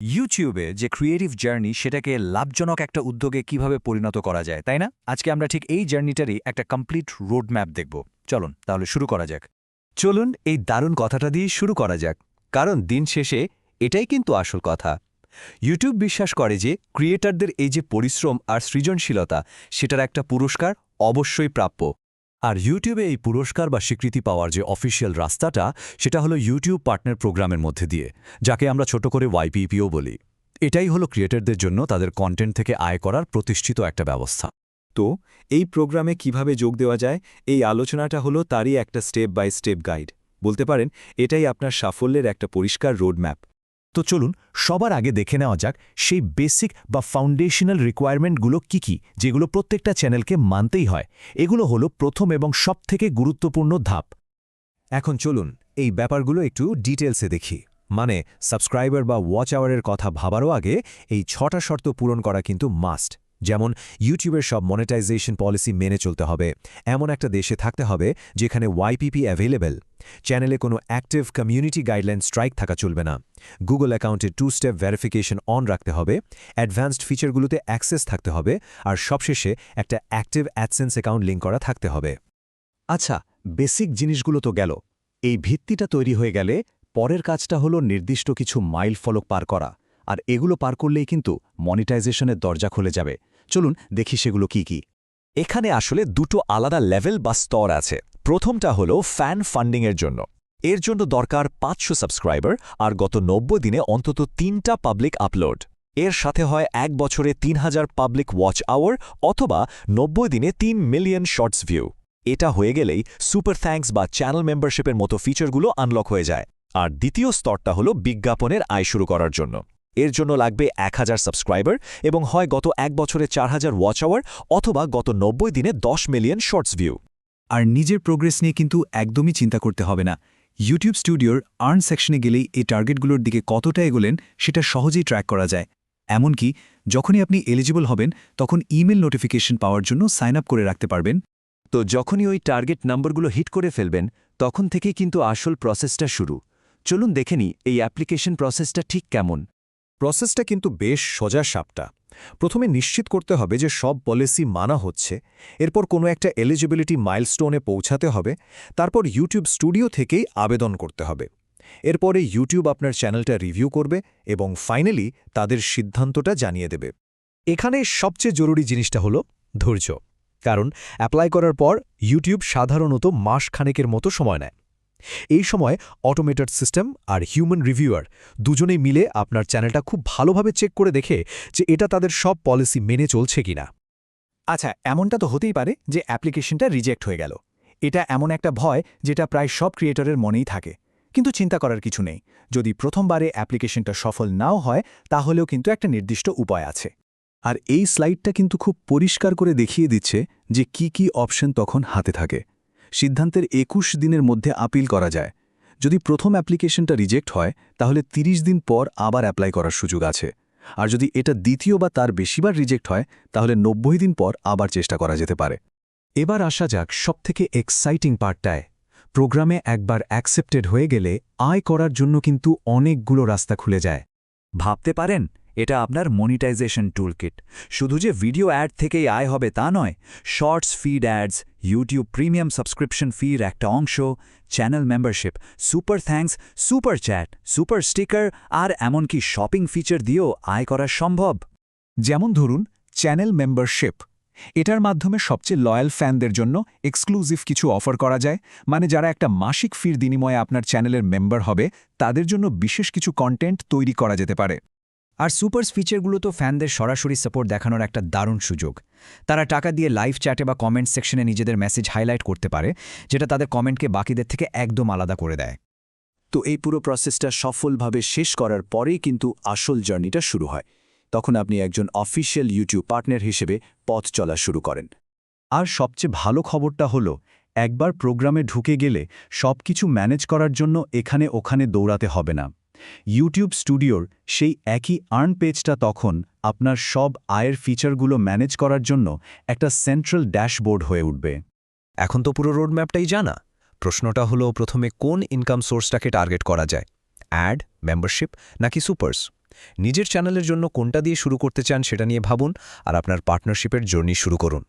ইউটিউবে যে creative journey সেটাকে লাভজনক একটা উদ্যোগে কিভাবে পরিণত করা যায়, তাই না? আজকে আমরা ঠিক এই জার্নিটারই একটা কমপ্লিট রোড ম্যাপ দেখব। চলুন তাহলে শুরু করা যাক। চলুন এই দারুণ কথাটা দিয়ে শুরু করা যাক, কারণ দিন শেষে এটাই কিন্তু আসল কথা। ইউটিউব বিশ্বাস করে যে ক্রিয়েটারদের এই যে পরিশ্রম আর সৃজনশীলতা, সেটার একটা পুরস্কার অবশ্যই প্রাপ্য। আর ইউটিউবে এই পুরস্কার বা স্বীকৃতি পাওয়ার যে অফিসিয়াল রাস্তাটা, সেটা হলো ইউটিউব পার্টনার প্রোগ্রামের মধ্যে দিয়ে, যাকে আমরা ছোট করে YPPও বলি। এটাই হলো ক্রিয়েটারদের জন্য তাদের কন্টেন্ট থেকে আয় করার প্রতিষ্ঠিত একটা ব্যবস্থা। তো এই প্রোগ্রামে কিভাবে যোগ দেওয়া যায়, এই আলোচনাটা হলো তারই একটা স্টেপ বাই স্টেপ গাইড। বলতে পারেন এটাই আপনার সাফল্যের একটা পরিষ্কার রোডম্যাপ। তো চলুন সবার আগে দেখে নেওয়া যাক সেই বেসিক বা ফাউন্ডেশনাল রিকোয়ারমেন্টগুলো কি, যেগুলো প্রত্যেকটা চ্যানেলকে মানতেই হয়। এগুলো হলো প্রথম এবং সবথেকে গুরুত্বপূর্ণ ধাপ। এখন চলুন এই ব্যাপারগুলো একটু ডিটেলসে দেখি। মানে সাবস্ক্রাইবার বা ওয়াচ আওয়ারের কথা ভাবারও আগে এই 6টা শর্ত পূরণ করা কিন্তু মাস্ট। যেমন ইউটিউবের সব মনিটাইজেশন পলিসি মেনে চলতে হবে, এমন একটা দেশে থাকতে হবে যেখানে YPP অ্যাভেলেবল, চ্যানেলে কোনো অ্যাক্টিভ কমিউনিটি গাইডলাইন স্ট্রাইক থাকা চলবে না, গুগল অ্যাকাউন্টে 2 স্টেপ ভেরিফিকেশন অন রাখতে হবে, অ্যাডভান্সড ফিচারগুলোতে অ্যাক্সেস থাকতে হবে, আর সবশেষে একটা অ্যাক্টিভ অ্যাডসেন্স অ্যাকাউন্ট লিঙ্ক করা থাকতে হবে। আচ্ছা, বেসিক জিনিসগুলো তো গেল। এই ভিত্তিটা তৈরি হয়ে গেলে পরের কাজটা হলো নির্দিষ্ট কিছু মাইল ফলক পার করা, আর এগুলো পার করলেই কিন্তু মনিটাইজেশনের দরজা খুলে যাবে। চলুন দেখি সেগুলো কি। এখানে আসলে দুটো আলাদা লেভেল বা স্তর আছে। প্রথমটা হলো ফ্যান ফান্ডিংয়ের জন্য। এর জন্য দরকার 500 সাবস্ক্রাইবার আর গত 90 দিনে অন্তত 3টা পাবলিক আপলোড। এর সাথে হয় 1 বছরে 3000 পাবলিক ওয়াচ আওয়ার অথবা 90 দিনে 3 মিলিয়ন শর্টস ভিউ। এটা হয়ে গেলেই সুপার থ্যাঙ্কস বা চ্যানেল মেম্বারশিপের মতো ফিচারগুলো আনলক হয়ে যায়। আর দ্বিতীয় স্তরটা হলো বিজ্ঞাপনের আয় শুরু করার জন্য। এর জন্য লাগবে 1000 সাবস্ক্রাইবার এবং হয় গত 1 বছরে 4000 ওয়াচ আওয়ার অথবা গত 90 দিনে 10 মিলিয়ন শর্টস ভিউ। আর নিজের প্রোগ্রেস নিয়ে কিন্তু একদমই চিন্তা করতে হবে না। ইউটিউব স্টুডিওর আর্ন সেকশনে গেলেই এই টার্গেটগুলোর দিকে কতটা এগোলেন সেটা সহজেই ট্র্যাক করা যায়। এমনকি যখনই আপনি এলিজিবল হবেন তখন ইমেল নোটিফিকেশন পাওয়ার জন্য সাইন আপ করে রাখতে পারবেন। তো যখনই ওই টার্গেট নাম্বারগুলো হিট করে ফেলবেন, তখন থেকেই কিন্তু আসল প্রসেসটা শুরু। চলুন দেখে নিই এই অ্যাপ্লিকেশন প্রসেসটা ঠিক কেমন। প্রসেসটা কিন্তু বেশ সোজা সাপটা। প্রথমে নিশ্চিত করতে হবে যে সব পলিসি মানা হচ্ছে, এরপর কোনো একটা এলিজিবিলিটি মাইলস্টোনে পৌঁছাতে হবে, তারপর ইউটিউব স্টুডিও থেকেই আবেদন করতে হবে। এরপরে ইউটিউব আপনার চ্যানেলটা রিভিউ করবে এবং ফাইনালি তাদের সিদ্ধান্তটা জানিয়ে দেবে। এখানে সবচেয়ে জরুরি জিনিসটা হলো ধৈর্য, কারণ অ্যাপ্লাই করার পর ইউটিউব সাধারণত মাসখানেকের মতো সময় নেয়। এই সময় অটোমেটেড সিস্টেম আর হিউম্যান রিভিউয়ার দুজনেই মিলে আপনার চ্যানেলটা খুব ভালোভাবে চেক করে দেখে যে এটা তাদের সব পলিসি মেনে চলছে কিনা। আচ্ছা, এমনটা তো হতেই পারে যে অ্যাপ্লিকেশনটা রিজেক্ট হয়ে গেল। এটা এমন একটা ভয় যেটা প্রায় সব ক্রিয়েটরের মনেই থাকে। কিন্তু চিন্তা করার কিছু নেই। যদি প্রথমবারে অ্যাপ্লিকেশনটা সফল নাও হয়, তাহলেও কিন্তু একটা নির্দিষ্ট উপায় আছে। আর এই স্লাইডটা কিন্তু খুব পরিষ্কার করে দেখিয়ে দিচ্ছে যে কি অপশন তখন হাতে থাকে। সিদ্ধান্তের 21 দিনের মধ্যে আপিল করা যায়। যদি প্রথম অ্যাপ্লিকেশনটা রিজেক্ট হয়, তাহলে 30 দিন পর আবার অ্যাপ্লাই করার সুযোগ আছে। আর যদি এটা দ্বিতীয় বা তার বেশিবার রিজেক্ট হয়, তাহলে 90 দিন পর আবার চেষ্টা করা যেতে পারে। এবার আসা যাক সবথেকে এক্সাইটিং পার্টটায়। প্রোগ্রামে একবার অ্যাকসেপ্টেড হয়ে গেলে আয় করার জন্য কিন্তু অনেকগুলো রাস্তা খুলে যায়। ভাবতে পারেন এটা আপনার মনিটাইজেশন টুলকিট। শুধু যে ভিডিও অ্যাড থেকেই আয় হবে তা নয়, shorts feed ads, YouTube premium subscription ফির একটা অংশ, channel membership, super thanks, super chat, super sticker আর এমনকি শপিং ফিচার দিয়েও আয় করা সম্ভব। যেমন ধরুন চ্যানেল মেম্বারশিপ। এটার মাধ্যমে সবচেয়ে লয়াল ফ্যানদের জন্য এক্সক্লুসিভ কিছু অফার করা যায়। মানে যারা একটা মাসিক ফির বিনিময়ে আপনার চ্যানেলের মেম্বার হবে, তাদের জন্য বিশেষ কিছু কন্টেন্ট তৈরি করা যেতে পারে। আর সুপারস ফিচারগুলো তো ফ্যানদের সরাসরি সাপোর্ট দেখানোর একটা দারুণ সুযোগ। তারা টাকা দিয়ে লাইভ চ্যাটে বা কমেন্ট সেকশনে নিজেদের মেসেজ হাইলাইট করতে পারে, যেটা তাদের কমেন্টকে বাকিদের থেকে একদম আলাদা করে দেয়। তো এই পুরো প্রসেসটা সফলভাবে শেষ করার পরেই কিন্তু আসল জার্নিটা শুরু হয়। তখন আপনি একজন অফিশিয়াল ইউটিউব পার্টনার হিসেবে পথ চলা শুরু করেন। আর সবচেয়ে ভালো খবরটা হলো, একবার প্রোগ্রামে ঢুকে গেলে সবকিছু ম্যানেজ করার জন্য এখানে ওখানে দৌড়াতে হবে না। ইউটিউব স্টুডিওর সেই একই আর্ন পেজটা তখন আপনার সব আয়ের ফিচারগুলো ম্যানেজ করার জন্য একটা সেন্ট্রাল ড্যাশবোর্ড হয়ে উঠবে। এখন তো পুরো রোডম্যাপটাই জানা। প্রশ্নটা হলো প্রথমে কোন ইনকাম সোর্সটাকে টার্গেট করা যায়, অ্যাড, মেম্বারশিপ নাকি সুপারস? নিজের চ্যানেলের জন্য কোনটা দিয়ে শুরু করতে চান সেটা নিয়ে ভাবুন আর আপনার পার্টনারশিপের জার্নি শুরু করুন।